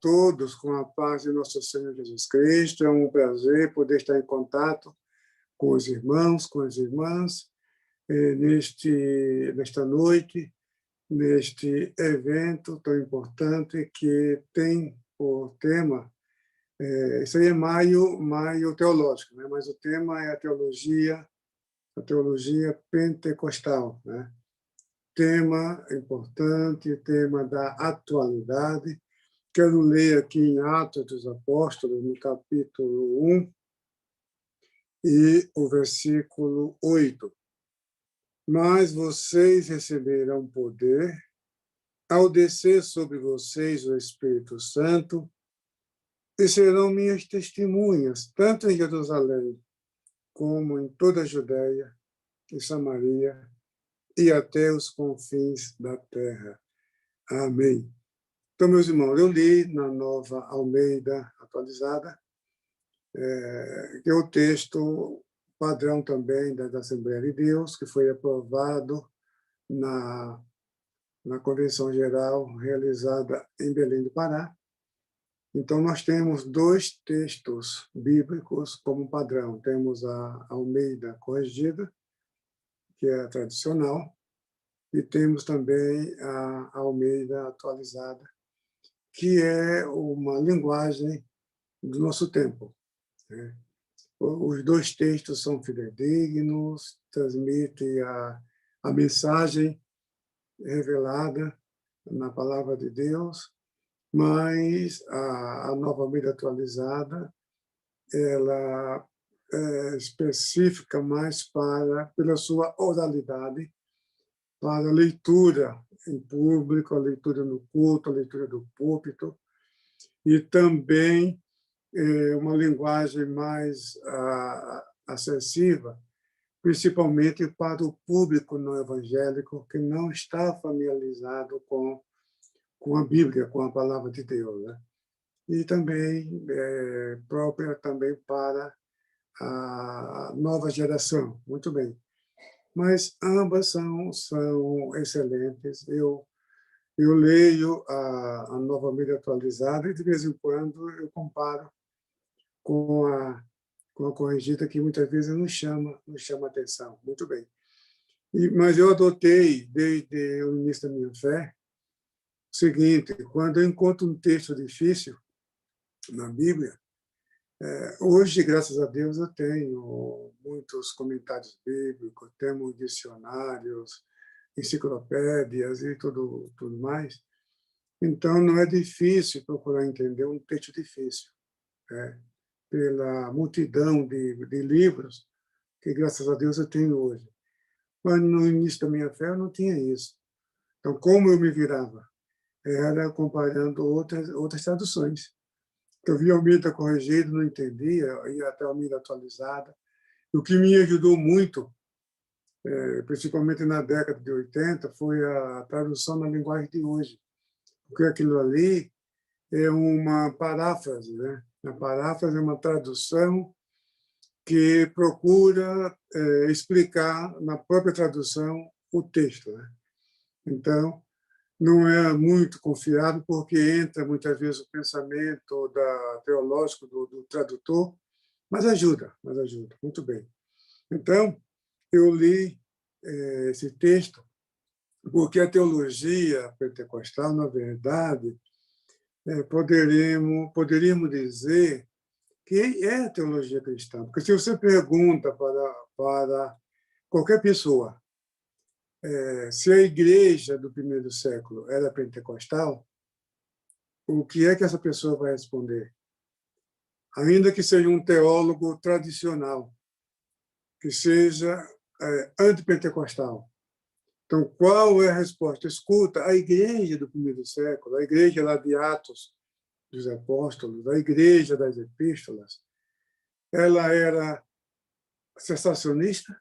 todos com a paz de nosso Senhor Jesus Cristo. É um prazer poder estar em contato com os irmãos, com as irmãs, nesta noite, neste evento tão importante que tem por tema, isso aí é maio teológico, né? Mas o tema é a teologia pentecostal, né? Tema importante, tema da atualidade. Quero ler aqui em Atos dos Apóstolos, no capítulo 1, e o versículo 8. Mas vocês receberão poder ao descer sobre vocês o Espírito Santo e serão minhas testemunhas, tanto em Jerusalém como em toda a Judéia e Samaria e até os confins da terra. Amém. Então, meus irmãos, eu li na Nova Almeida Atualizada, que é o texto padrão também da Assembleia de Deus, que foi aprovado na Convenção Geral realizada em Belém do Pará. Então, nós temos dois textos bíblicos como padrão. Temos a Almeida Corrigida, que é a tradicional, e temos também a Almeida Atualizada, que é uma linguagem do nosso tempo, né? Os dois textos são fidedignos, transmitem a mensagem revelada na Palavra de Deus, mas a Nova Almeida Atualizada ela é específica mais pela sua oralidade, para a leitura em público, a leitura no culto, a leitura do púlpito, e também uma linguagem mais acessível, principalmente para o público não evangélico que não está familiarizado com a Bíblia, com a Palavra de Deus, né? E também própria também para a nova geração. Muito bem. Mas ambas são excelentes. Eu leio a Nova Almeida Atualizada e, de vez em quando, eu comparo com a corrigida, que muitas vezes nos chama atenção. Muito bem. Mas eu adotei, desde o início da minha fé, o seguinte: quando eu encontro um texto difícil na Bíblia, hoje, graças a Deus, eu tenho muitos comentários bíblicos, temos dicionários, enciclopédias e tudo mais. Então, não é difícil procurar entender um texto difícil, pela multidão de livros que, graças a Deus, eu tenho hoje. Mas, no início da minha fé, eu não tinha isso. Então, como eu me virava? Era comparando outras traduções. Eu via a Almeida Corrigida, não entendia, ia até a Almeida Atualizada. O que me ajudou muito, principalmente na década de 80, foi a tradução na linguagem de hoje. Porque aquilo ali é uma paráfrase, né? A paráfrase é uma tradução que procura explicar na própria tradução o texto, né? Então, não é muito confiável, porque entra muitas vezes o pensamento teológico do tradutor, mas ajuda, muito bem. Então, eu li esse texto porque a teologia pentecostal, na verdade, poderíamos dizer que é a teologia cristã. Porque se você pergunta para qualquer pessoa se a igreja do primeiro século era pentecostal, o que é que essa pessoa vai responder? Ainda que seja um teólogo tradicional, que seja antipentecostal. Então, qual é a resposta? Escuta, a igreja do primeiro século, a igreja lá de Atos dos Apóstolos, a igreja das Epístolas, ela era cessacionista?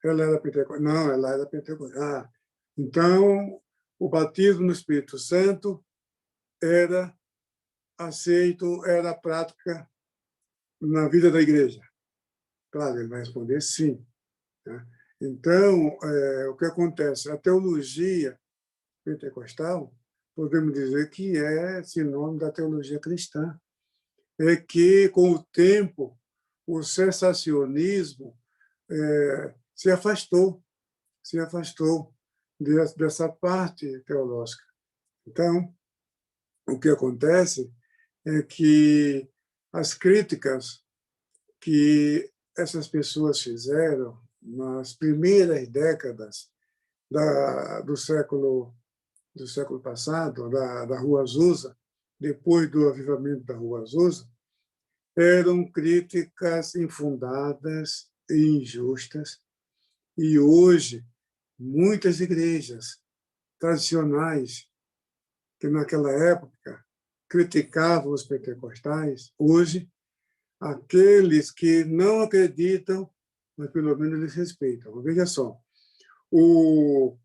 Ela era pentecostal? Não, ela era pentecostal. Então, o batismo no Espírito Santo era aceito, era prática na vida da igreja? Claro, ele vai responder sim, né? Então, o que acontece? A teologia pentecostal podemos dizer que é sinônimo da teologia cristã. É que, com o tempo, o sensacionismo se afastou dessa parte teológica. Então, o que acontece é que as críticas que essas pessoas fizeram nas primeiras décadas do século passado, da Rua Azusa, depois do avivamento da Rua Azusa, eram críticas infundadas e injustas. E hoje, muitas igrejas tradicionais, que naquela época criticavam os pentecostais, hoje, aqueles que não acreditam, mas pelo menos eles respeitam. Veja só, o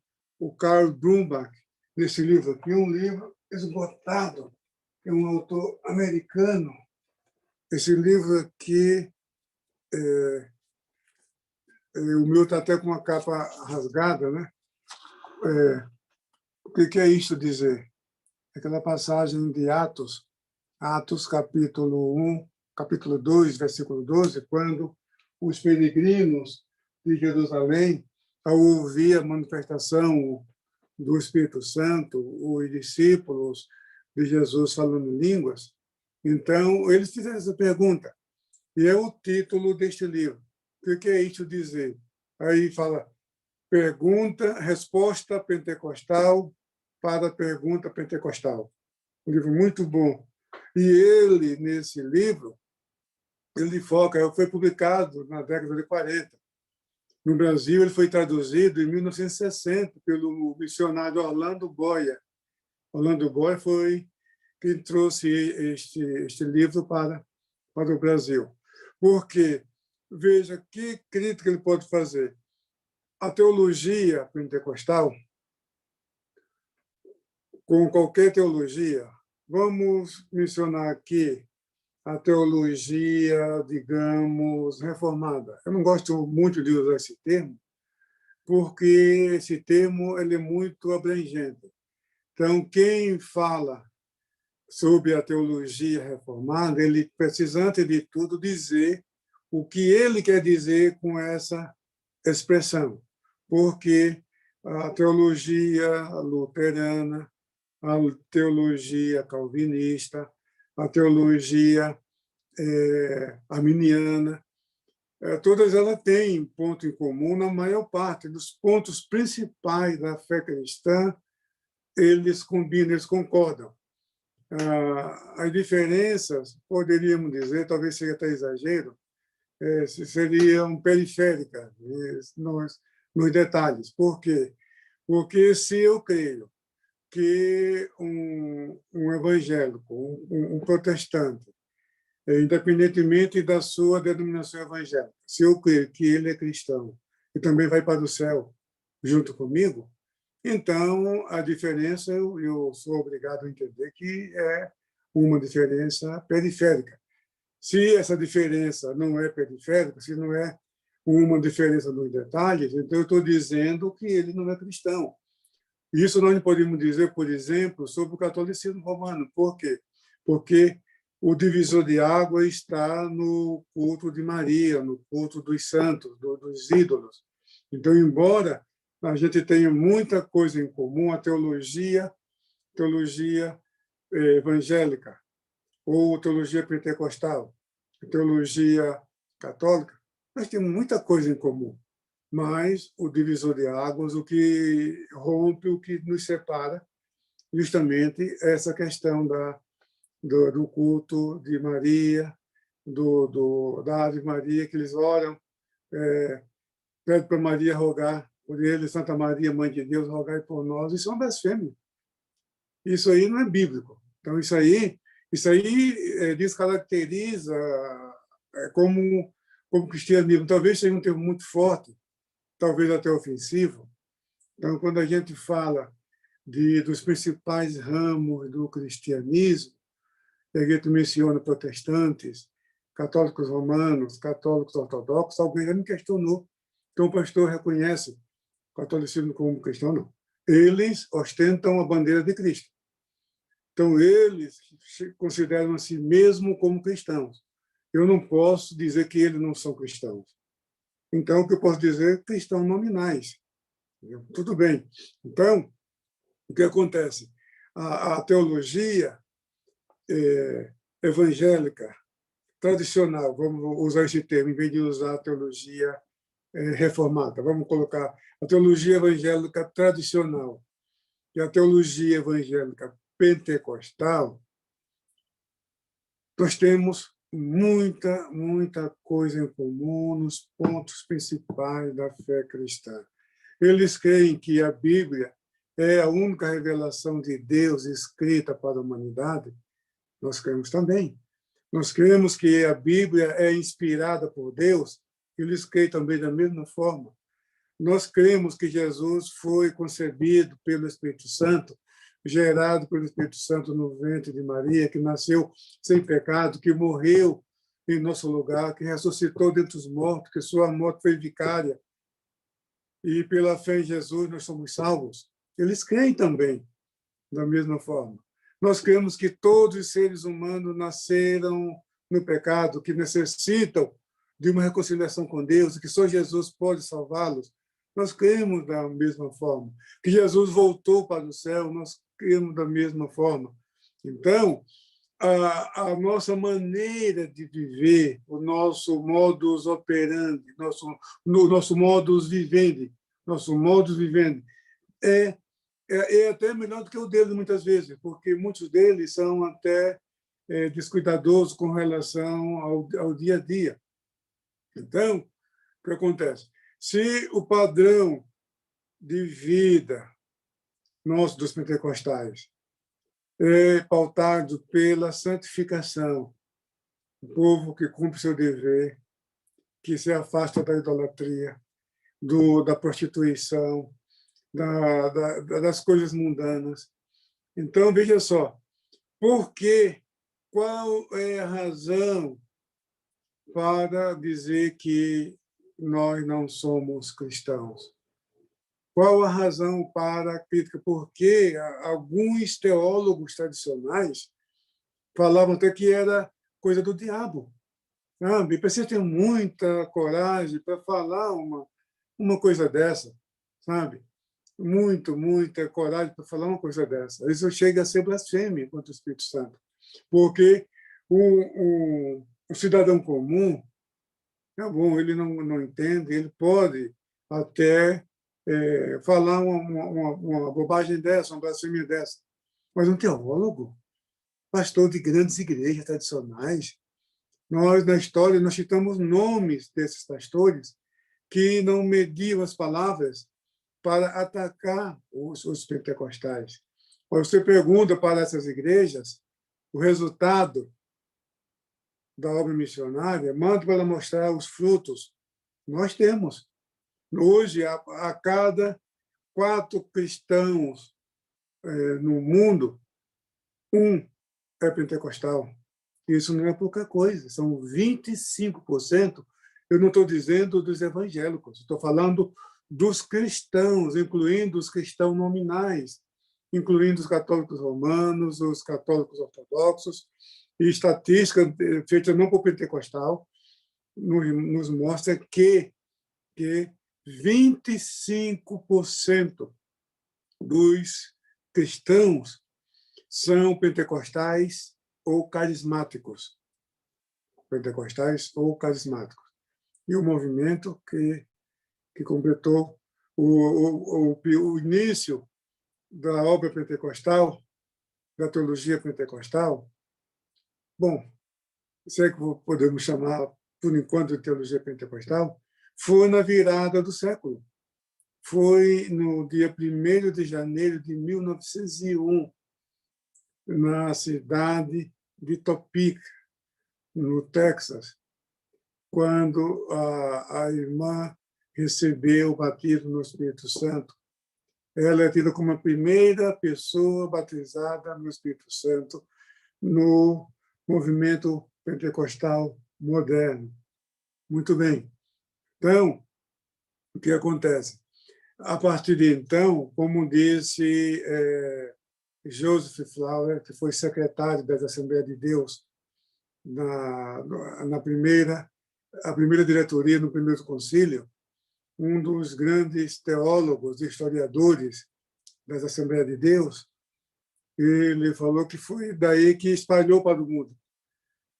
Karl Brumback, nesse livro aqui, um livro esgotado, é um autor americano. Esse livro aqui, o meu está até com uma capa rasgada, né? O que é isso dizer? Aquela passagem de Atos, capítulo 1, capítulo 2, versículo 12, quando os peregrinos de Jerusalém, ao ouvir a manifestação do Espírito Santo, os discípulos de Jesus falando em línguas, então eles fizeram essa pergunta, e é o título deste livro. O que é isso dizer? Aí fala, resposta pentecostal para a pergunta pentecostal. Um livro muito bom. E ele, nesse livro, ele foca, foi publicado na década de 40. No Brasil, ele foi traduzido em 1960 pelo missionário Orlando Boyer. Orlando Boyer foi quem trouxe este livro para o Brasil. Porque, veja, que crítica ele pode fazer. A teologia pentecostal, com qualquer teologia, vamos mencionar aqui a teologia, digamos, reformada. Eu não gosto muito de usar esse termo, porque esse termo ele é muito abrangente. Então, quem fala sobre a teologia reformada, ele precisa, antes de tudo, dizer o que ele quer dizer com essa expressão, porque a teologia luterana, a teologia calvinista, a teologia arminiana, todas elas têm ponto em comum na maior parte dos pontos principais da fé cristã, eles combinam, eles concordam. As diferenças, poderíamos dizer, talvez seja até exagero, seriam periféricas nos detalhes. Por quê? Porque se eu creio que um evangélico, um protestante, independentemente da sua denominação evangélica, se eu creio que ele é cristão e também vai para o céu junto comigo, então a diferença eu sou obrigado a entender que é uma diferença periférica. Se essa diferença não é periférica, se não é uma diferença nos detalhes, então eu estou dizendo que ele não é cristão. Isso nós não podemos dizer, por exemplo, sobre o catolicismo romano. Por quê? Porque o divisor de água está no culto de Maria, no culto dos santos, dos ídolos. Então, embora a gente tenha muita coisa em comum, a teologia evangélica, ou teologia pentecostal, a teologia católica, nós temos muita coisa em comum. Mas o divisor de águas, o que rompe, o que nos separa, justamente essa questão do culto de Maria, da Ave Maria, que eles oram, pedem para Maria rogar por eles, Santa Maria, Mãe de Deus, rogai por nós. Isso é uma blasfêmia. Isso aí não é bíblico. Então, isso aí descaracteriza como cristianismo. Talvez seja um termo muito forte, talvez até ofensivo. Então, quando a gente fala dos principais ramos do cristianismo, a gente menciona protestantes, católicos romanos, católicos ortodoxos, alguém já me questionou. Então, o pastor reconhece o catolicismo como cristão? Não. Eles ostentam a bandeira de Cristo. Então, eles consideram a si mesmos como cristãos. Eu não posso dizer que eles não são cristãos. Então, o que eu posso dizer é cristãos nominais. Tudo bem. Então, o que acontece? A teologia evangélica tradicional, vamos usar esse termo, em vez de usar a teologia reformada, vamos colocar a teologia evangélica tradicional e a teologia evangélica pentecostal, nós temos muita coisa em comum nos pontos principais da fé cristã. Eles creem que a Bíblia é a única revelação de Deus escrita para a humanidade. Nós cremos também. Nós cremos que a Bíblia é inspirada por Deus. Eles creem também da mesma forma. Nós cremos que Jesus foi concebido pelo Espírito Santo, gerado pelo Espírito Santo no ventre de Maria, que nasceu sem pecado, que morreu em nosso lugar, que ressuscitou dentre os mortos, que sua morte foi vicária. E pela fé em Jesus nós somos salvos. Eles creem também da mesma forma. Nós cremos que todos os seres humanos nasceram no pecado, que necessitam de uma reconciliação com Deus, e que só Jesus pode salvá-los. Nós cremos da mesma forma. Que Jesus voltou para o céu, nós cremos da mesma forma. Então, a nossa maneira de viver, o nosso modus operandi, nosso modus vivendi, é até melhor do que o deles, muitas vezes, porque muitos deles são até descuidadosos com relação ao dia a dia. Então, o que acontece? Se o padrão de vida nosso dos pentecostais é pautado pela santificação, o povo que cumpre seu dever, que se afasta da idolatria, da prostituição, das coisas mundanas. Então, veja só, qual é a razão para dizer que nós não somos cristãos? Qual a razão para a crítica? Porque alguns teólogos tradicionais falavam até que era coisa do diabo. Sabe? Precisa ter muita coragem para falar uma coisa dessa, sabe? Muita coragem para falar uma coisa dessa. Isso chega a ser blasfêmia contra o Espírito Santo. Porque o cidadão comum, tá bom, ele não entende, ele pode até falar uma bobagem dessa, uma blasfêmia dessa. Mas um teólogo, pastor de grandes igrejas tradicionais, nós, na história, nós citamos nomes desses pastores que não mediam as palavras para atacar os pentecostais. Quando você pergunta para essas igrejas o resultado da obra missionária, manda para mostrar os frutos. Nós temos. Hoje, a cada 4 cristãos no mundo, um é pentecostal. Isso não é pouca coisa, são 25%. Eu não estou dizendo dos evangélicos, estou falando dos cristãos, incluindo os cristãos nominais, incluindo os católicos romanos, os católicos ortodoxos. E estatística feita não por pentecostal nos mostra que 25% dos cristãos são pentecostais ou carismáticos. Pentecostais ou carismáticos. E o movimento que completou o início da obra pentecostal, da teologia pentecostal, bom, se é que podemos chamar, por enquanto, de teologia pentecostal, foi na virada do século. Foi no dia 1º de janeiro de 1901, na cidade de Topeka, no Texas, quando a irmã recebeu o batismo no Espírito Santo. Ela é tida como a primeira pessoa batizada no Espírito Santo no movimento pentecostal moderno. Muito bem. Então, o que acontece? A partir de então, como disse Joseph Flower, que foi secretário da Assembleia de Deus na primeira diretoria, no primeiro concílio, um dos grandes teólogos e historiadores das Assembleias de Deus, ele falou que foi daí que espalhou para o mundo.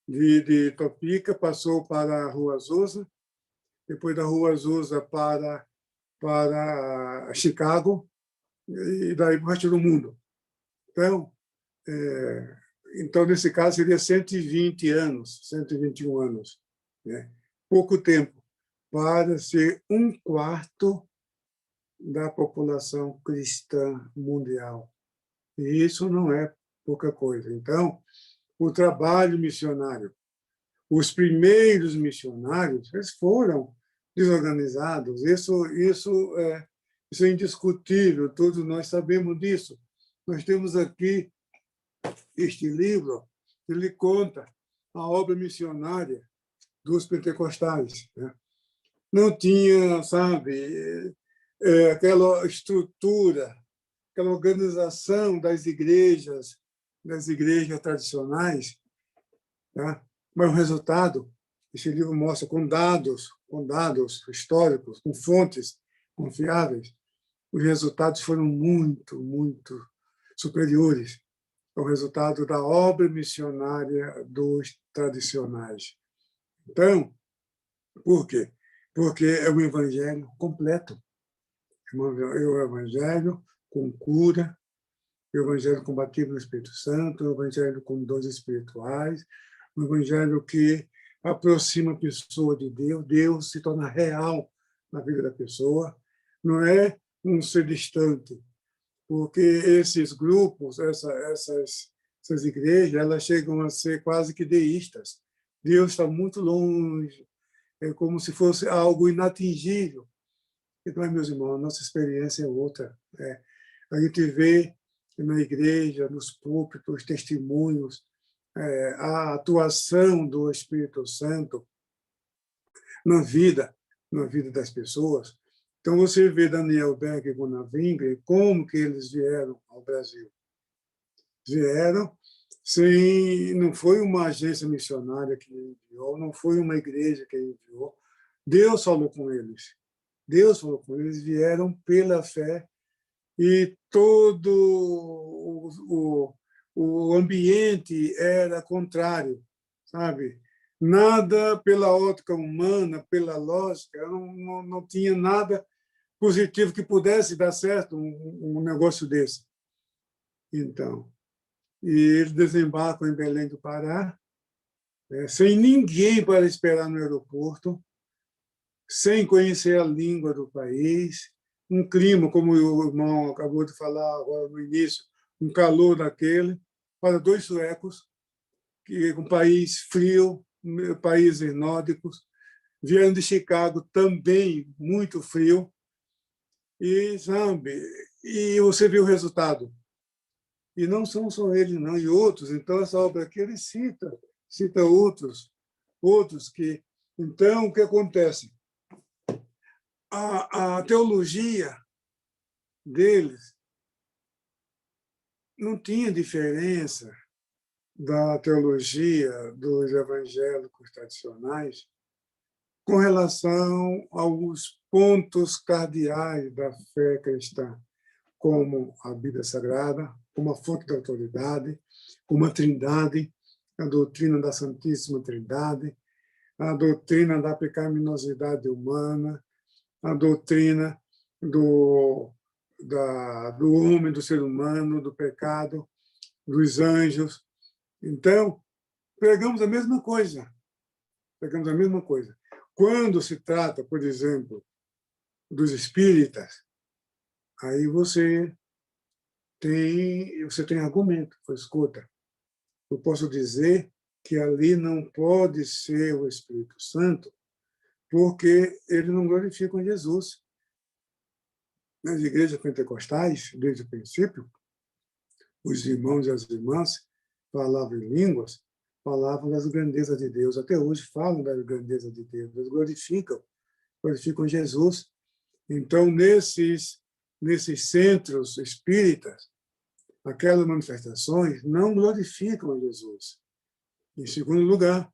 De Topeka, passou para a Rua Azusa, depois da Rua Azusa para Chicago, e daí para o resto do mundo. Então, nesse caso, seria 120 anos, 121 anos. Né? Pouco tempo para ser 1/4 da população cristã mundial. E isso não é pouca coisa. Então, o trabalho missionário, os primeiros missionários, eles foram desorganizados. Isso é indiscutível, todos nós sabemos disso. Nós temos aqui este livro, ele conta a obra missionária dos pentecostais. Né? Não tinha, sabe, aquela estrutura, aquela organização das igrejas tradicionais, tá? Mas o resultado, esse livro mostra com dados históricos, com fontes confiáveis, os resultados foram muito, muito superiores ao resultado da obra missionária dos tradicionais. Então, por quê? Porque é um evangelho completo. É um evangelho com cura, o evangelho combativo no Espírito Santo, o evangelho com dons espirituais, o evangelho que aproxima a pessoa de Deus, Deus se torna real na vida da pessoa, não é um ser distante, porque esses grupos, essas igrejas, elas chegam a ser quase que deístas. Deus está muito longe, é como se fosse algo inatingível. Então, meus irmãos, nossa experiência é outra. A gente vê na igreja, nos púlpitos, testemunhos, a atuação do Espírito Santo na vida das pessoas. Então, você vê Daniel Berg e Gunnar Wingren, como que eles vieram ao Brasil. Vieram não foi uma agência missionária que enviou, não foi uma igreja que enviou. Deus falou com eles. Vieram pela fé e todo o ambiente era contrário, sabe? Nada pela ótica humana, pela lógica, não tinha nada positivo que pudesse dar certo um negócio desse. Então, e eles desembarcam em Belém do Pará, sem ninguém para esperar no aeroporto, sem conhecer a língua do país, um clima, como o irmão acabou de falar agora no início, um calor daquele, para 2 suecos, um país frio, países nórdicos, vieram de Chicago, também muito frio, e, sabe, e você viu o resultado. E não são só eles, não, e outros. Então, essa obra aqui, ele cita outros que... Então, o que acontece? A teologia deles não tinha diferença da teologia dos evangélicos tradicionais com relação aos pontos cardeais da fé cristã, como a Bíblia Sagrada, como a fonte da autoridade, como a Trindade, a doutrina da Santíssima Trindade, a doutrina da pecaminosidade humana, a doutrina do homem, do ser humano, do pecado, dos anjos. Então, pegamos a mesma coisa. Quando se trata, por exemplo, dos espíritas, aí você tem argumento, escuta. Eu posso dizer que ali não pode ser o Espírito Santo, porque eles não glorificam Jesus. Nas igrejas pentecostais, desde o princípio, os irmãos e as irmãs falavam em línguas, falavam das grandezas de Deus. Até hoje falam das grandezas de Deus. Eles glorificam Jesus. Então, nesses centros espíritas, aquelas manifestações não glorificam a Jesus. Em segundo lugar,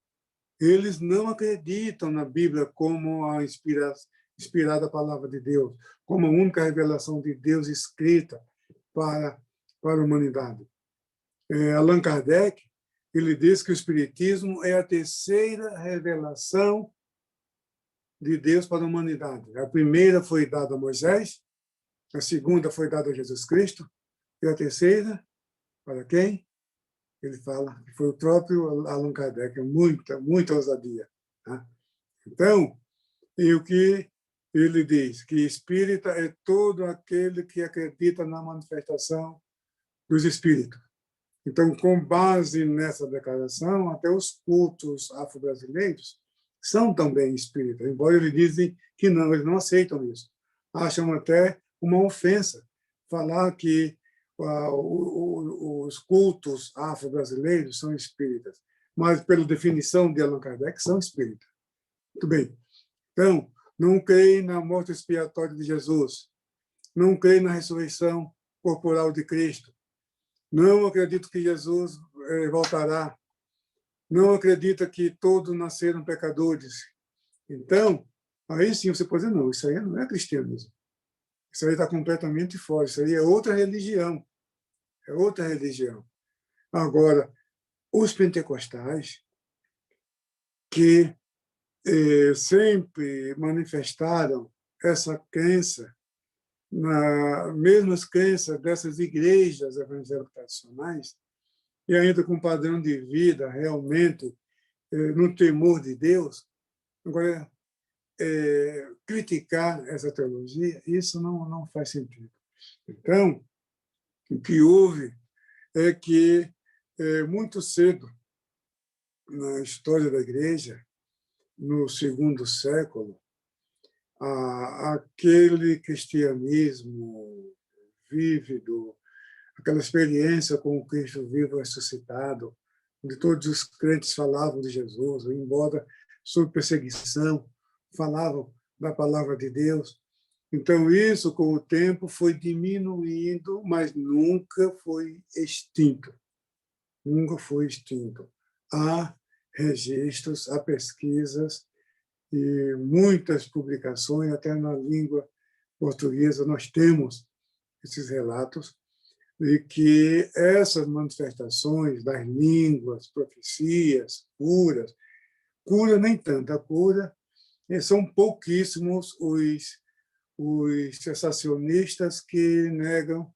eles não acreditam na Bíblia como a inspirada palavra de Deus, como a única revelação de Deus escrita para a humanidade. Allan Kardec, ele diz que o Espiritismo é a terceira revelação de Deus para a humanidade. A primeira foi dada a Moisés, a segunda foi dada a Jesus Cristo, e a terceira, para quem? Ele fala que foi o próprio Allan Kardec, muita ousadia. Tá? Então, e o que ele diz? Que espírita é todo aquele que acredita na manifestação dos espíritos. Então, com base nessa declaração, até os cultos afro-brasileiros são também espíritas, embora eles dizem que não, eles não aceitam isso. Acham até uma ofensa falar que os cultos afro-brasileiros são espíritas, mas, pela definição de Allan Kardec, são espíritas. Muito bem. Então, não creem na morte expiatória de Jesus, não creem na ressurreição corporal de Cristo, não acredito que Jesus voltará, não acredita que todos nasceram pecadores. Então, aí sim você pode dizer, não, isso aí não é cristianismo. Isso aí está completamente fora, isso aí é outra religião. É outra religião. Agora, os pentecostais, que sempre manifestaram essa crença, na mesmas crenças dessas igrejas evangélicas tradicionais, e ainda com um padrão de vida realmente no temor de Deus, agora, criticar essa teologia, isso não faz sentido. Então, o que houve é que, muito cedo, na história da Igreja, no segundo século, aquele cristianismo vívido, aquela experiência com o Cristo vivo ressuscitado, onde todos os crentes falavam de Jesus, embora sob perseguição, falavam da palavra de Deus. Então, isso, com o tempo, foi diminuindo, mas nunca foi extinto. Nunca foi extinto. Há registros, há pesquisas e muitas publicações, até na língua portuguesa nós temos esses relatos, de que essas manifestações das línguas, profecias, cura nem tanto, a cura, são pouquíssimos os sensacionistas que negam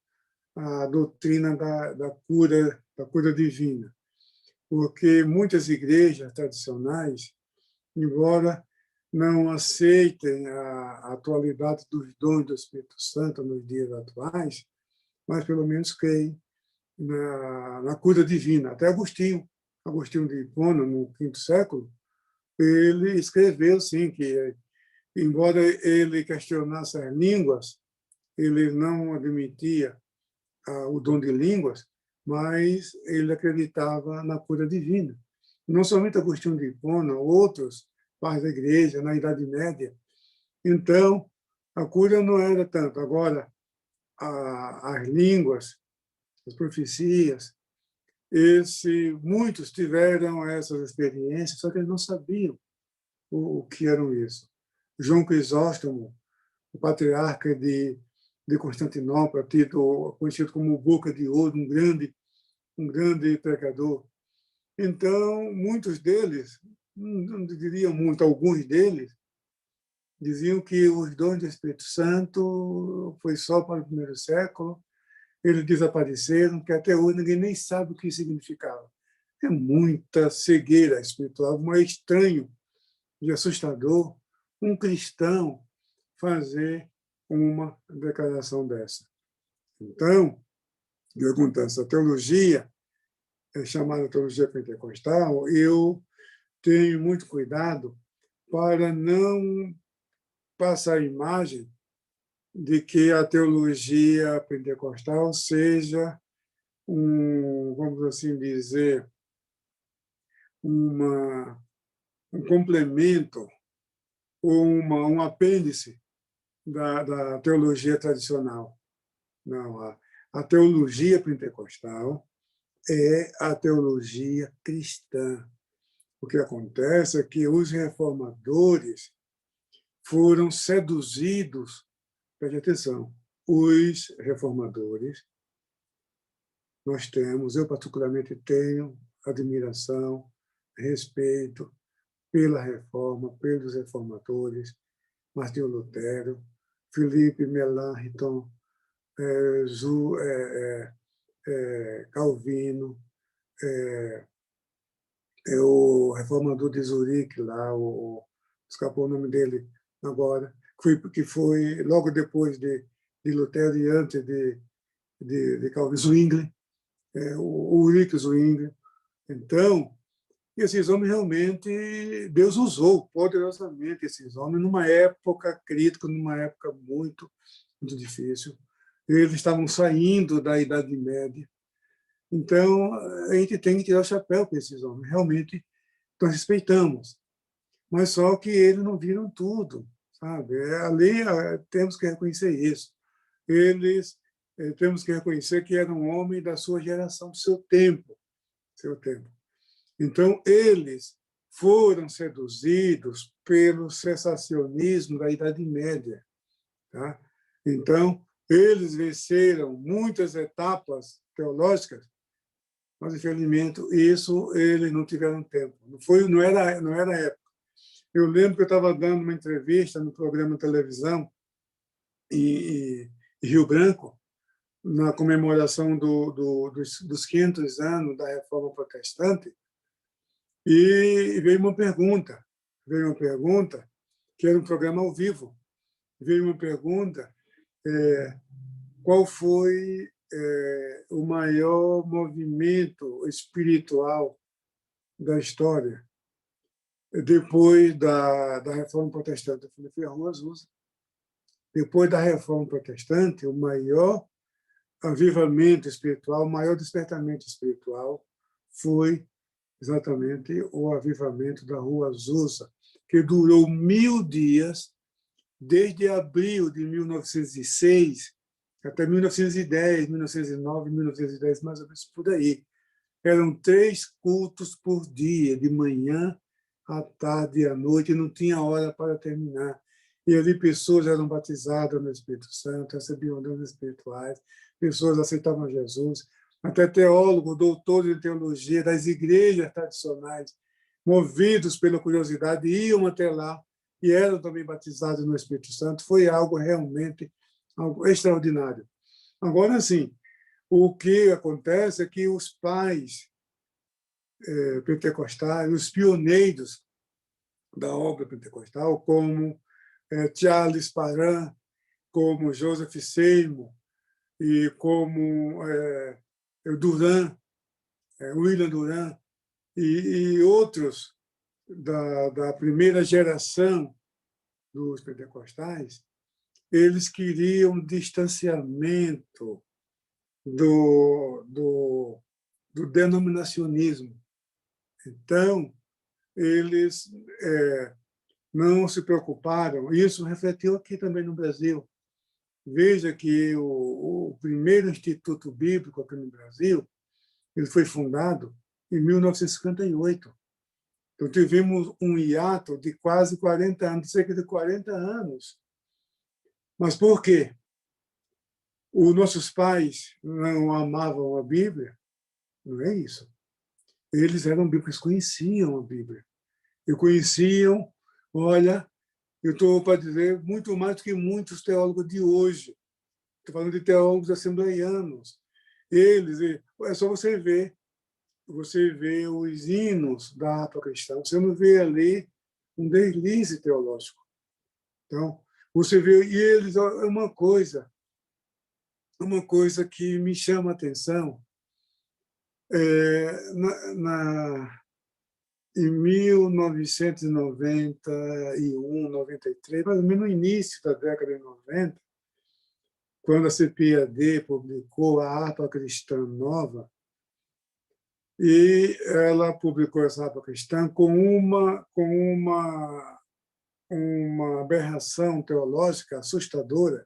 a doutrina da cura divina, porque muitas igrejas tradicionais, embora não aceitem a atualidade dos dons do Espírito Santo nos dias atuais, mas pelo menos creem na cura divina. Até Agostinho de Hipona, no V século, ele escreveu, sim, que, embora ele questionasse as línguas, ele não admitia o dom de línguas, mas ele acreditava na cura divina. Não somente Agostinho de Hipona, outros pais da igreja, na Idade Média. Então, a cura não era tanto. Agora, as línguas, as profecias, muitos tiveram essas experiências, só que eles não sabiam o que eram isso. João Crisóstomo, o patriarca de Constantinopla, conhecido como Boca de Ouro, um grande pregador. Então, muitos deles, não diria muito, alguns deles, diziam que os dons do Espírito Santo foi só para o primeiro século, eles desapareceram, que até hoje ninguém nem sabe o que significava. É muita cegueira espiritual, mas é estranho e assustador um cristão fazer uma declaração dessa. Então, perguntando, essa teologia, chamada teologia pentecostal, eu tenho muito cuidado para não passar a imagem de que a teologia pentecostal seja vamos assim dizer, um complemento ou um apêndice da teologia tradicional. Não, A teologia pentecostal é a teologia cristã. O que acontece é que os reformadores foram seduzidos, preste atenção, os reformadores, eu particularmente tenho admiração, respeito pela reforma, pelos reformadores, Martinho Lutero, Felipe Melanchthon, Calvino, o reformador de Zurique, lá, escapou o nome dele agora, que foi logo depois de Lutero e antes de Calvino, Zwingli, o Ulrich Zwingli. Então, esses homens realmente, Deus usou poderosamente esses homens numa época crítica, numa época muito, muito difícil. Eles estavam saindo da Idade Média. Então, a gente tem que tirar o chapéu para esses homens. Realmente, nós respeitamos. Mas só que eles não viram tudo, sabe? Ali temos que reconhecer isso. Eles temos que reconhecer que eram homens da sua geração, do seu tempo. Então, eles foram seduzidos pelo sensacionismo da Idade Média. Tá? Então, eles venceram muitas etapas teológicas, mas, infelizmente, isso eles não tiveram tempo. Não era a época. Eu lembro que eu estava dando uma entrevista no programa de televisão em Rio Branco, na comemoração dos 500 anos da Reforma Protestante, e veio uma pergunta, que era um programa ao vivo, veio uma pergunta, qual foi o maior movimento espiritual da história depois da Reforma Protestante? Eu falei, foi a Rua Azusa. Depois da Reforma Protestante, o maior avivamento espiritual, o maior despertamento espiritual foi exatamente o avivamento da Rua Azusa, que durou 1000 dias, desde abril de 1906 até 1910, 1909, 1910, mais ou menos por aí. Eram 3 cultos por dia, de manhã, à tarde e à noite, e não tinha hora para terminar. E ali pessoas eram batizadas no Espírito Santo, recebiam dons espirituais, pessoas aceitavam Jesus, até teólogos, doutores em teologia das igrejas tradicionais, movidos pela curiosidade, iam até lá e eram também batizados no Espírito Santo. Foi algo realmente algo extraordinário. Agora, sim, o que acontece é que os pais pentecostais, os pioneiros da obra pentecostal, como Charles Parham, como Joseph Seymour e como Durant, William Durant e outros da primeira geração dos pentecostais, eles queriam distanciamento do denominacionismo. Então, eles não se preocuparam. Isso refletiu aqui também no Brasil. Veja que o primeiro Instituto Bíblico aqui no Brasil ele foi fundado em 1958. Então, tivemos um hiato de quase 40 anos, cerca de 40 anos. Mas por quê? Os nossos pais não amavam a Bíblia? Não é isso. Eles eram bíblicos, conheciam a Bíblia. E conheciam, olha, eu estou para dizer, muito mais do que muitos teólogos de hoje. Estou falando de teólogos assembleianos. Eles, é só você vê os hinos da harpa cristã, você não vê ali um deslize teológico. Então, você vê, e eles, é uma coisa que me chama a atenção, em 1991, 93, mais ou menos no início da década de 90, quando a CPAD publicou a Harpa Cristã Nova, e ela publicou essa Harpa Cristã com uma aberração teológica assustadora,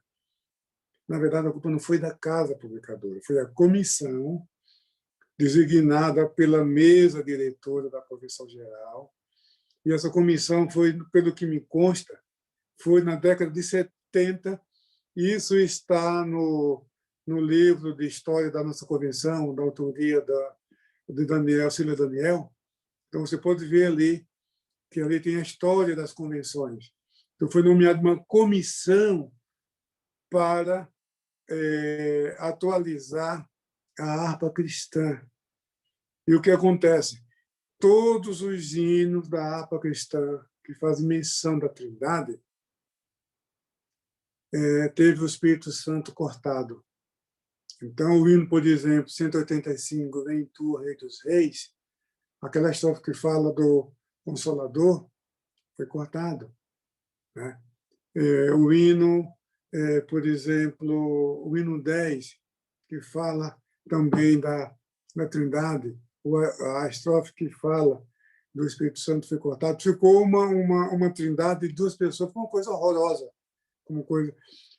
Na verdade, a culpa não foi da casa publicadora, foi a comissão designada pela mesa diretora da Convenção Geral. E essa comissão foi, pelo que me consta, foi na década de 70. Isso está no livro de História da nossa Convenção, da autoria de Daniel, Cília Daniel. Então, você pode ver ali, que ali tem a história das convenções. Então, foi nomeada uma comissão para atualizar a harpa cristã. E o que acontece? Todos os hinos da harpa cristã que fazem menção da Trindade teve o Espírito Santo cortado. Então, o hino, por exemplo, 185, Vem tu, Rei dos Reis, aquela estrofe que fala do Consolador, foi cortado, né? O hino, por exemplo, o hino 10, que fala também da Trindade, a estrofe que fala do Espírito Santo foi cortado, ficou uma trindade de duas pessoas, foi uma coisa horrorosa,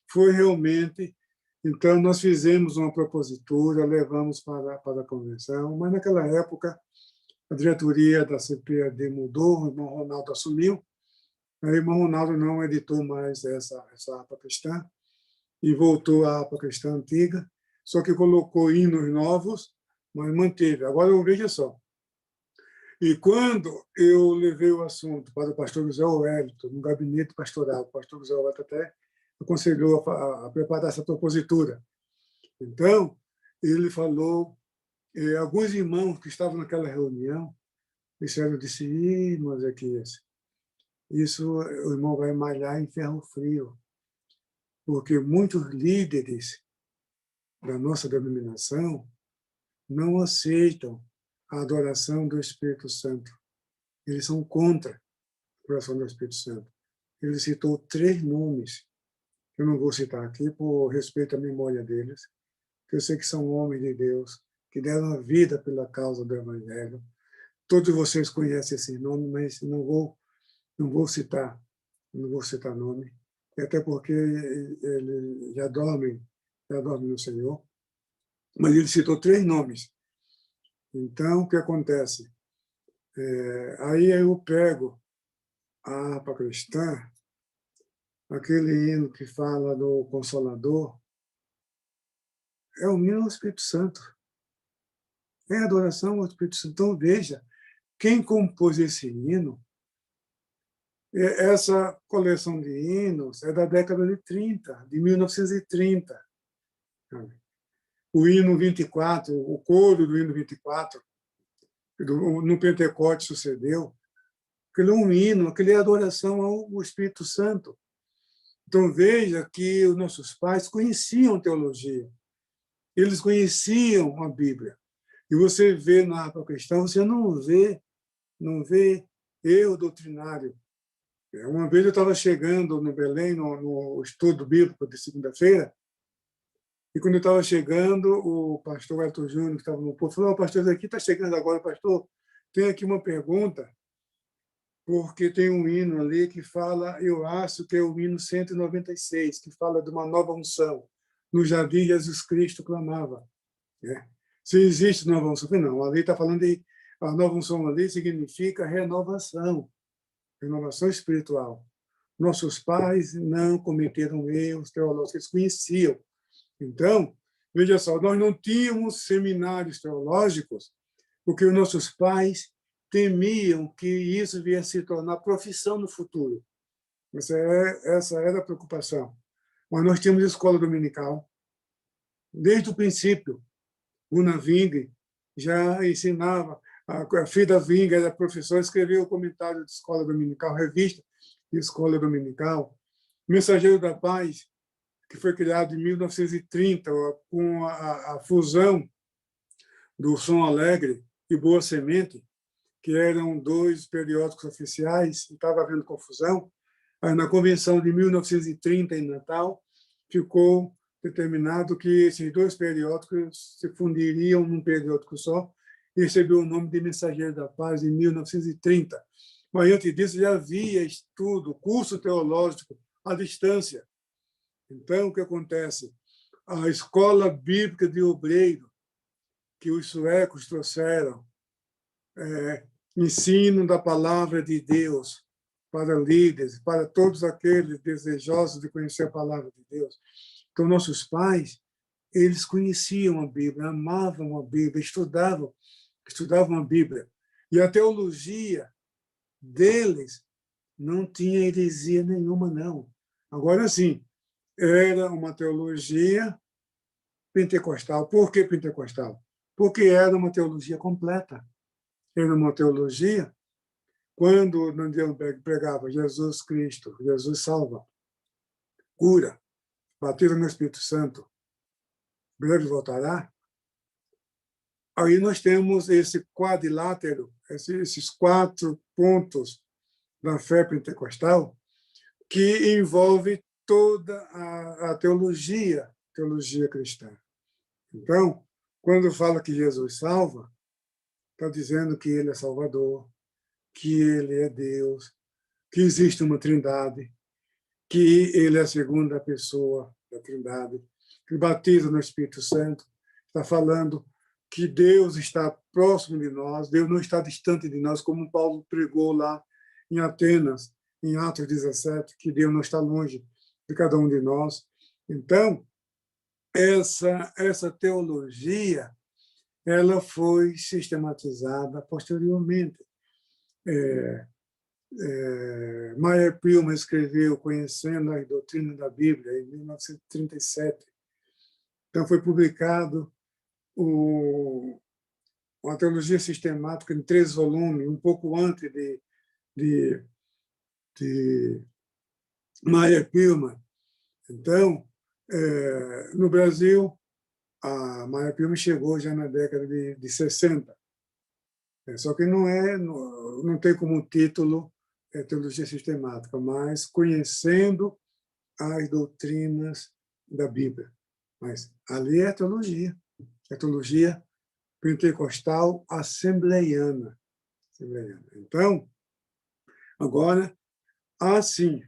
foi realmente. Então, nós fizemos uma propositura, levamos para a convenção, mas naquela época a diretoria da CPAD mudou, o irmão Ronaldo assumiu, aí o irmão Ronaldo não editou mais essa harpa cristã e voltou à harpa cristã antiga, só que colocou hinos novos, mas manteve. Agora, veja só, e quando eu levei o assunto para o pastor José Wellington, no gabinete pastoral, o pastor José Wellington até aconselhou a preparar essa propositura. Então, ele falou, alguns irmãos que estavam naquela reunião disseram, mas é que isso o irmão vai malhar em ferro frio, porque muitos líderes da nossa denominação não aceitam a adoração do Espírito Santo. Eles são contra a adoração do Espírito Santo. Ele citou 3 nomes, que eu não vou citar aqui, por respeito à memória deles, que eu sei que são homens de Deus, que deram a vida pela causa do Evangelho. Todos vocês conhecem esse nome, mas não vou citar nome, até porque eles já dormem no Senhor. Mas ele citou 3 nomes. Então, o que acontece? Aí eu pego a harpa cristã, aquele hino que fala do Consolador, é o hino ao Espírito Santo. É a adoração ao Espírito Santo. Então, veja, quem compôs esse hino, essa coleção de hinos é da década de 30, de 1930. O hino 24, o coro do hino 24, no Pentecostes sucedeu, aquele é um hino, aquele é adoração ao Espírito Santo. Então, veja que os nossos pais conheciam teologia, eles conheciam a Bíblia. E você vê na harpa cristã, você não vê erro doutrinário. Uma vez eu estava chegando no Belém, no estudo bíblico de segunda-feira, e quando eu estava chegando, o pastor Elton Júnior, que estava no posto, falou, pastor, aqui está chegando agora, pastor, tem aqui uma pergunta, porque tem um hino ali que fala, eu acho que é o hino 196, que fala de uma nova unção. No jardim, Jesus Cristo clamava. Se existe nova unção, não, ali está falando de a nova unção ali significa renovação espiritual. Nossos pais não cometeram erros teológicos, eles conheciam. Então, veja só, nós não tínhamos seminários teológicos porque os nossos pais temiam que isso viesse se tornar profissão no futuro. Essa era a preocupação. Mas nós tínhamos escola dominical. Desde o princípio, Una Ving já ensinava, a Frida Ving era professora, escreveu o comentário de escola dominical, revista de escola dominical. Mensageiro da Paz, que foi criado em 1930, com a fusão do Som Alegre e Boa Semente, que eram 2 periódicos oficiais, e estava havendo confusão. Aí, na convenção de 1930, em Natal, ficou determinado que esses 2 periódicos se fundiriam num periódico só, e recebeu o nome de Mensageiro da Paz em 1930. Mas antes disso já havia estudo, curso teológico à distância. Então, o que acontece? a escola bíblica de obreiro que os suecos trouxeram, ensino da palavra de Deus para líderes, para todos aqueles desejosos de conhecer a palavra de Deus. Então, nossos pais, eles conheciam a Bíblia, amavam a Bíblia, estudavam a Bíblia. E a teologia deles não tinha heresia nenhuma, não. Agora, sim, era uma teologia pentecostal. Por que pentecostal? Porque era uma teologia completa. Era uma teologia, quando Nandielberg pregava Jesus Cristo, Jesus salva, cura, batismo no Espírito Santo, breve voltará, aí nós temos esse quadrilátero, esses 4 pontos da fé pentecostal, que envolve toda a teologia cristã. Então, quando fala que Jesus salva, está dizendo que ele é Salvador, que ele é Deus, que existe uma Trindade, que ele é a segunda pessoa da Trindade, que batiza no Espírito Santo, está falando que Deus está próximo de nós, Deus não está distante de nós, como Paulo pregou lá em Atenas, em Atos 17, que Deus não está longe de cada um de nós. Então, essa teologia ela foi sistematizada posteriormente. Meyer Pilma escreveu Conhecendo as Doutrinas da Bíblia, em 1937. Então, foi publicado uma teologia sistemática em 3 volumes, um pouco antes de Meyer Pilma. Então, no Brasil, a Meyer Pilma chegou já na década de 60. Só que não tem como título teologia sistemática, mas conhecendo as doutrinas da Bíblia. Mas ali é teologia pentecostal assembleiana. Então, agora, assim,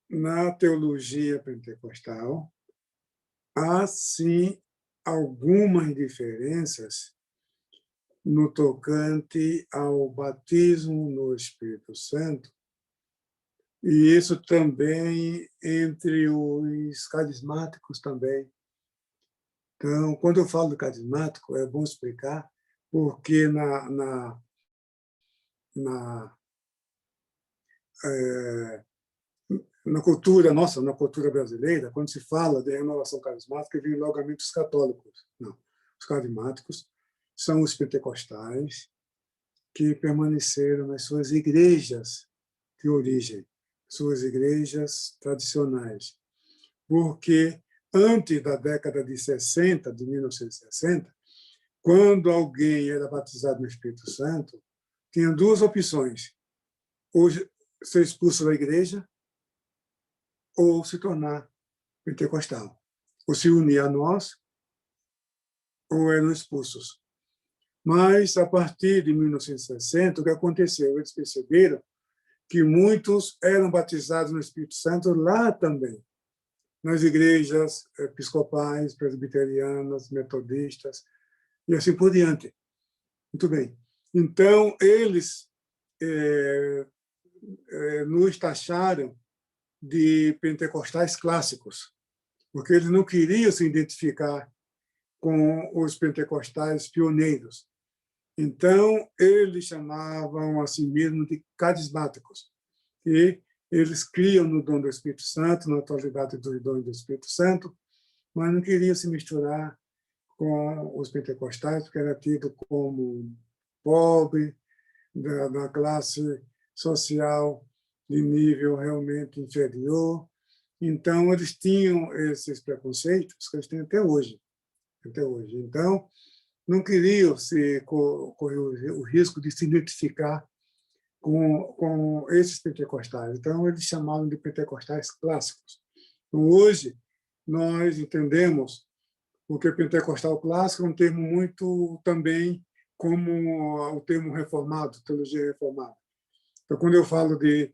na teologia pentecostal, há, sim, algumas diferenças no tocante ao batismo no Espírito Santo, e isso também entre os carismáticos também. Então, quando eu falo do carismático, é bom explicar, porque na cultura nossa, na cultura brasileira, quando se fala de renovação carismática, vem logo a mente os católicos. Não. Os carismáticos são os pentecostais que permaneceram nas suas igrejas de origem, suas igrejas tradicionais. Porque antes da década de 60, de 1960, quando alguém era batizado no Espírito Santo, tinha 2 opções: ou ser expulso da igreja ou se tornar pentecostal, ou se unir a nós, ou eram expulsos. Mas, a partir de 1960, o que aconteceu? Eles perceberam que muitos eram batizados no Espírito Santo lá também, nas igrejas episcopais, presbiterianas, metodistas, e assim por diante. Muito bem. Então, eles nos taxaram de pentecostais clássicos, porque eles não queriam se identificar com os pentecostais pioneiros. Então, eles chamavam a si mesmos de carismáticos. E eles criam no dom do Espírito Santo, na atualidade dos dons do Espírito Santo, mas não queriam se misturar com os pentecostais, porque era tido como pobre, da classe social de nível realmente inferior. Então, eles tinham esses preconceitos que eles têm até hoje. Então, não queriam correr o risco de se identificar com esses pentecostais. Então, eles chamavam de pentecostais clássicos. Então, hoje, nós entendemos porque pentecostal clássico é um termo muito também como o termo reformado, teologia reformada. Então, quando eu falo de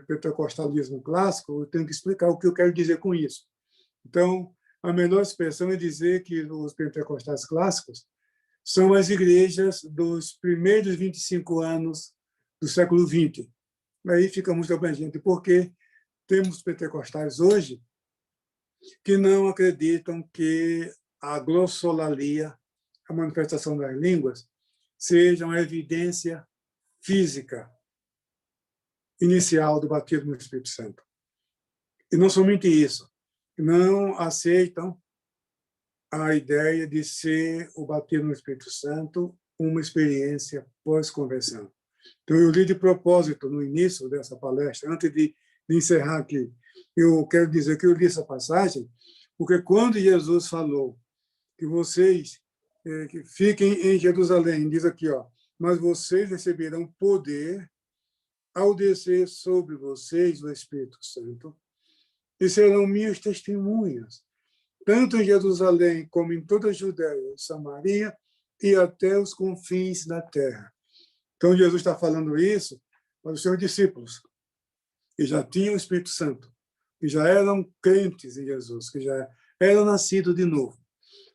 pentecostalismo clássico, eu tenho que explicar o que eu quero dizer com isso. Então, a melhor expressão é dizer que os pentecostais clássicos são as igrejas dos primeiros 25 anos do século XX. Aí fica muito abrangente, porque temos pentecostais hoje que não acreditam que a glossolalia, a manifestação das línguas, seja uma evidência física inicial do batismo no Espírito Santo. E não somente isso, não aceitam a ideia de ser o batismo no Espírito Santo uma experiência pós-conversão. Então, eu li de propósito no início dessa palestra, antes de encerrar aqui, eu quero dizer que eu li essa passagem, porque quando Jesus falou que vocês que fiquem em Jerusalém, diz aqui, mas vocês receberão poder ao descer sobre vocês o Espírito Santo, e serão minhas testemunhas, tanto em Jerusalém como em toda a Judéia e Samaria e até os confins da terra. Então, Jesus está falando isso para os seus discípulos, que já tinham o Espírito Santo, que já eram crentes em Jesus, que já eram nascidos de novo.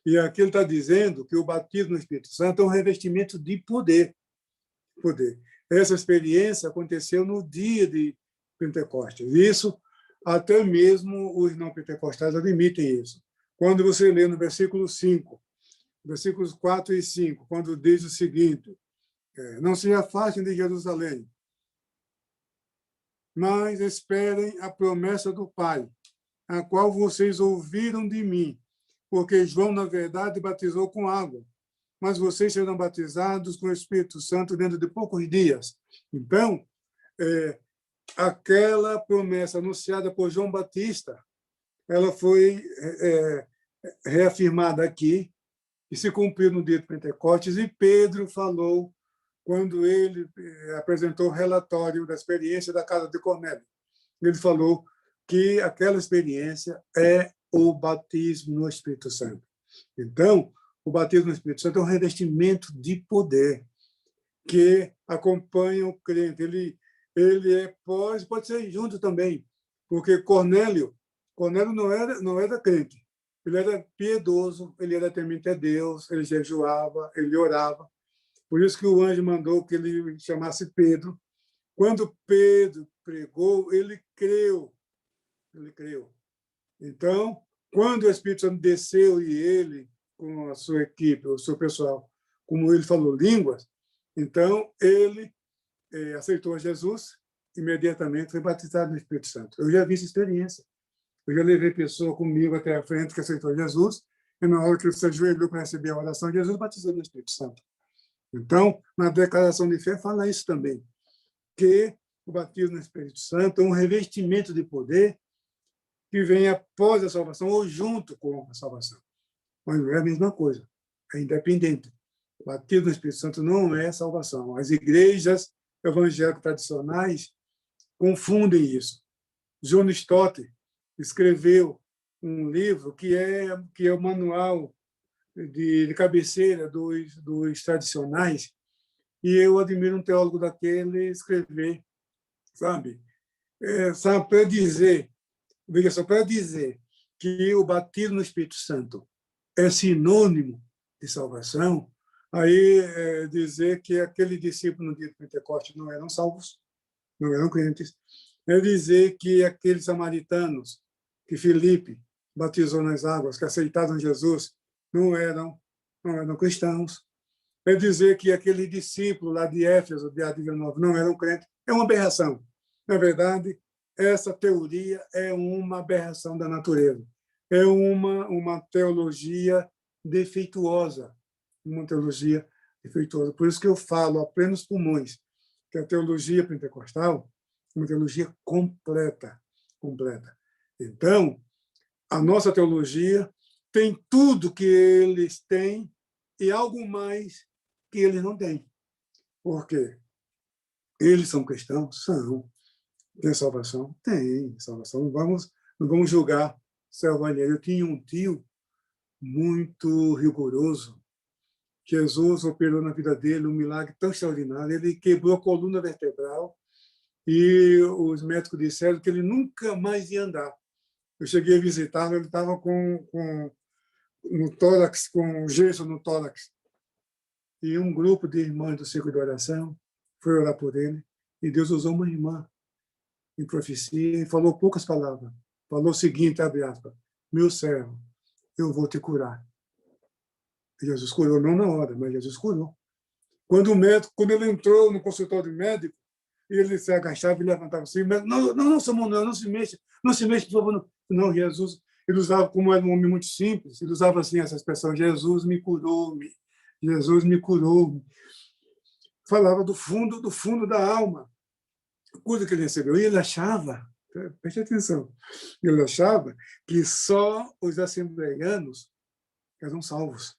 E aqui ele está dizendo que o batismo no Espírito Santo é um revestimento de poder. Essa experiência aconteceu no dia de Pentecostes. Isso, até mesmo os não pentecostais admitem isso. Quando você lê no versículo 5, versículos 4 e 5, quando diz o seguinte: não se afastem de Jerusalém, mas esperem a promessa do Pai, a qual vocês ouviram de mim, porque João, na verdade, batizou com água, mas vocês serão batizados com o Espírito Santo dentro de poucos dias. Então, aquela promessa anunciada por João Batista, ela foi reafirmada aqui e se cumpriu no dia de Pentecostes, e Pedro falou quando ele apresentou o relatório da experiência da casa de Cornélio. Ele falou que aquela experiência é o batismo no Espírito Santo. Então, o batismo no Espírito Santo é um revestimento de poder que acompanha o crente. Ele pode ser junto também, porque Cornélio não era crente. Ele era piedoso, ele era temente a Deus, ele jejuava, ele orava. Por isso que o anjo mandou que ele chamasse Pedro. Quando Pedro pregou, ele creu. Então, quando o Espírito Santo desceu e ele, com a sua equipe, o seu pessoal, como ele falou línguas, então ele aceitou Jesus, imediatamente foi batizado no Espírito Santo. Eu já vi essa experiência. Eu já levei pessoa comigo até a frente que aceitou Jesus, e na hora que ele se ajoelhou para receber a oração, Jesus batizou no Espírito Santo. Então, na declaração de fé, fala isso também, que o batismo no Espírito Santo é um revestimento de poder que vem após a salvação ou junto com a salvação. Mas não é a mesma coisa, é independente. O batismo no Espírito Santo não é salvação. As igrejas evangélicas tradicionais confundem isso. John Stott escreveu um livro que é o manual de cabeceira dos tradicionais, e eu admiro um teólogo daquele escrever, sabe para dizer, veja só, para dizer que o batismo no Espírito Santo é sinônimo de salvação, aí dizer que aquele discípulo no dia de Pentecostes não eram salvos, não eram crentes, é dizer que aqueles samaritanos que Filipe batizou nas águas, que aceitaram Jesus, não eram cristãos. É dizer que aquele discípulo lá de Éfeso, de Adriano, não eram crentes. É uma aberração. Na verdade, essa teoria é uma aberração da natureza. É uma teologia defeituosa. Uma teologia defeituosa. Por isso que eu falo a plenos pulmões que a teologia pentecostal é uma teologia completa. Então, a nossa teologia tem tudo que eles têm e algo mais que eles não têm. Por quê? Eles são cristãos? São. Tem salvação? Tem salvação. Não vamos julgar Selvaneiro. Eu tinha um tio muito rigoroso. Jesus operou na vida dele um milagre tão extraordinário. Ele quebrou a coluna vertebral e os médicos disseram que ele nunca mais ia andar. Eu cheguei a visitá-lo, ele estava no tórax, com gesso no tórax. E um grupo de irmãs do ciclo de oração foi orar por ele, e Deus usou uma irmã em profecia e falou poucas palavras. Falou o seguinte, abre aspas, meu servo, eu vou te curar. E Jesus curou, não na hora, mas Jesus curou. Quando ele entrou no consultório médico, ele se agachava e levantava assim, mas não, Samuel, não se mexa, por favor. Não, Jesus, ele usava, como era um homem muito simples, ele usava assim essa expressão, Jesus me curou-me, Jesus me curou-me. Falava do fundo da alma, coisa que ele recebeu. E ele achava, preste atenção, ele achava que só os assembleianos eram salvos.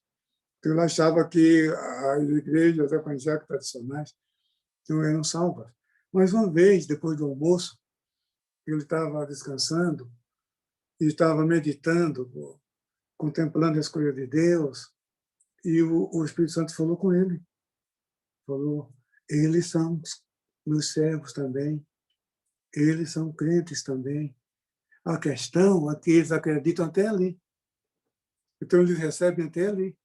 Então, ele achava que as igrejas evangélicas tradicionais não eram salvas. Mas uma vez, depois do almoço, ele estava descansando e estava meditando, contemplando as coisas de Deus, e o Espírito Santo falou com ele. Falou, eles são meus servos também, eles são crentes também. A questão é que eles acreditam até ali. Então, eles recebem até ali.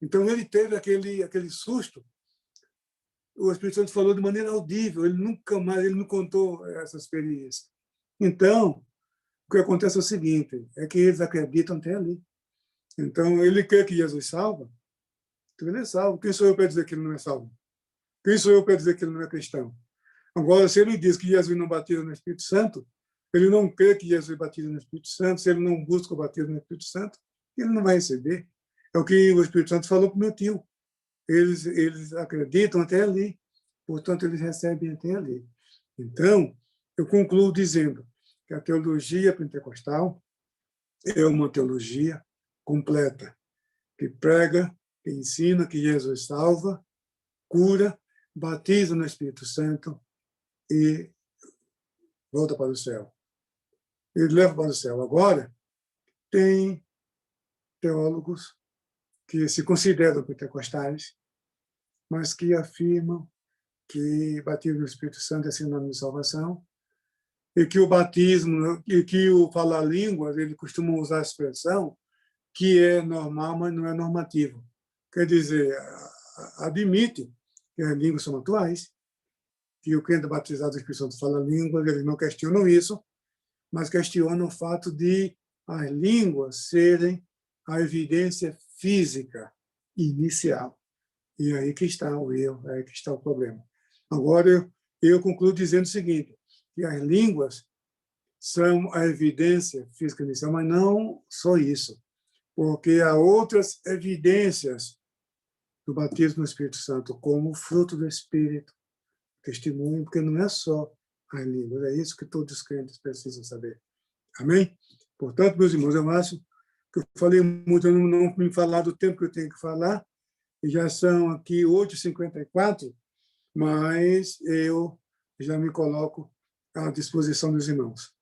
Então, ele teve aquele susto. O Espírito Santo falou de maneira audível, ele nunca mais, ele não contou essa experiência. Então, o que acontece é o seguinte, é que eles acreditam até ali. Então, ele quer que Jesus salva, então ele é salvo. Quem sou eu para dizer que ele não é salvo? Quem sou eu para dizer que ele não é cristão? Agora, se ele diz que Jesus não batiza no Espírito Santo, ele não crê que Jesus batiza no Espírito Santo, se ele não busca o batismo no Espírito Santo, ele não vai receber. É o que o Espírito Santo falou para o meu tio. Eles acreditam até ali, portanto, eles recebem até ali. Então, eu concluo dizendo que a teologia pentecostal é uma teologia completa, que prega, que ensina que Jesus salva, cura, batiza no Espírito Santo e volta para o céu. Ele leva para o céu. Agora, tem teólogos que se consideram pentecostais, mas que afirmam que batismo no Espírito Santo é sinônimo de salvação, e que o batismo, e que o falar línguas, ele costuma usar a expressão que é normal, mas não é normativo. Quer dizer, admite que as línguas são atuais, que o crente batizado do Espírito Santo fala línguas, eles não questionam isso, mas questionam o fato de as línguas serem a evidência física inicial. E aí que está o erro, aí que está o problema. Agora, eu concluo dizendo o seguinte, que as línguas são a evidência física inicial, mas não só isso, porque há outras evidências do batismo no Espírito Santo, como o fruto do Espírito, testemunho, porque não é só as línguas, é isso que todos os crentes precisam saber. Amém? Portanto, meus irmãos, eu acho que eu falei muito, eu não me falar do tempo que eu tenho que falar, e já são aqui 8h54, mas eu já me coloco à disposição dos irmãos.